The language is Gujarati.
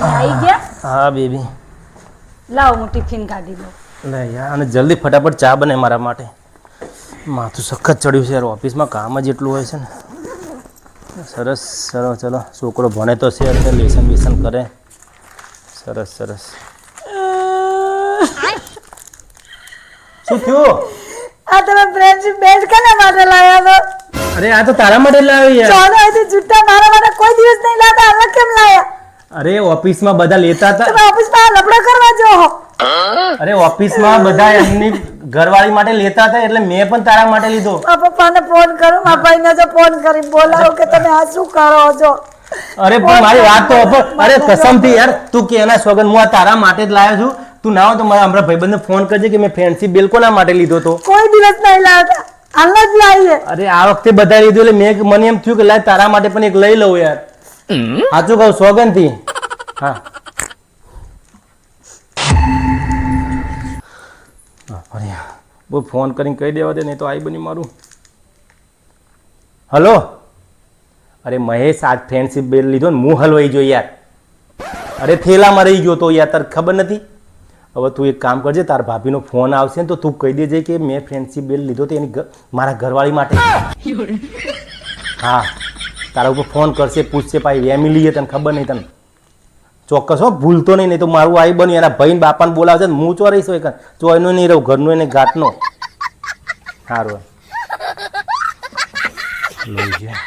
आई गया? हाँ बेबी लाओ હું ટિફિન કાઢી લઉં. લે યાર અને જલ્દી ફટાફટ ચા બને મારા માટે. માથું સખત ચડ્યું છે યાર, ઓફિસમાં કામ જ એટલું હોય છે ને. સરસ ચલો ચલો, છોકરો ભણે તો છે એટલે લેસન બેસન કરે. સરસ સરસ. શું થયું? આ તમે ફ્રેન્ડશિપ બેન્ડ કેના માટે લાવ્યા છો? અરે આ તો તારા માટે લાવી યાર. ચાલો અહીંથી જૂઠા મારા માટે કોઈ દિવસ નહીં લાવતા, અલગ કેમ લાવ્યા? અરે ઓફિસમાં બધા લેતા હતા. તમે ઓફિસમાં લફડા કરવા જો હો. અરે ઓફિસમાં બધા એમની ઘરવાળી માટે લેતા હતા એટલે મેં પણ તારા માટે લીધો. મારા પપ્પાને ફોન કરું, મારા ભાઈને જો ફોન કરી બોલાવો કે તમે આ શું કરો છો. અરે પણ મારી વાત તો સાંભળ. અરે કસમથી યાર તું કે એના સોગન હું આ તારા માટે જ લાવ્યો છું. તું ના હોય તો મારા હમણાં ભાઈબંધને ફોન કરજે કે મેં ફ્રેન્ડશિપ બેલ કોના માટે લીધો તો. કોઈ દિવસ નહીં લાવતા, હાલ જ લાવીએ. અરે આ વખતે બધા લીધું એટલે મને એમ થયું કે લાય તારા માટે પણ એક લઈ લઉં યાર. સાચું કહું સોગનથી. હા અરે બહુ ફોન કરીને કહી દેવા દે નહીં તો આઈ બની મારું. હલો. અરે મહેશ આજ ફ્રેન્ડશિપ બેલ લીધો ને હું હલવાઈ ગયો યાર. અરે થેલામાં રહી ગયો તો યાર, તારે ખબર નથી. હવે તું એક કામ કરજે, તારા ભાભીનો ફોન આવશે ને તો તું કહી દેજે કે મેં ફ્રેન્ડશિપ બેલ લીધો તો એની મારા ઘરવાળી માટે. હા તારા ઉપર ફોન કરશે, પૂછશે ભાઈ ફેમિલી છે તને ખબર નહીં તને. ચોક્કસ હો, ભૂલતો નહીં, નહીં તો મારું આઈ બન્યું એના ભાઈને બાપાને બોલાવશે ને હું ચો રહીશ હોય ચોયનો નહીં રહું, ઘરનો એને ઘાટનો. સારું લઈ ગયા.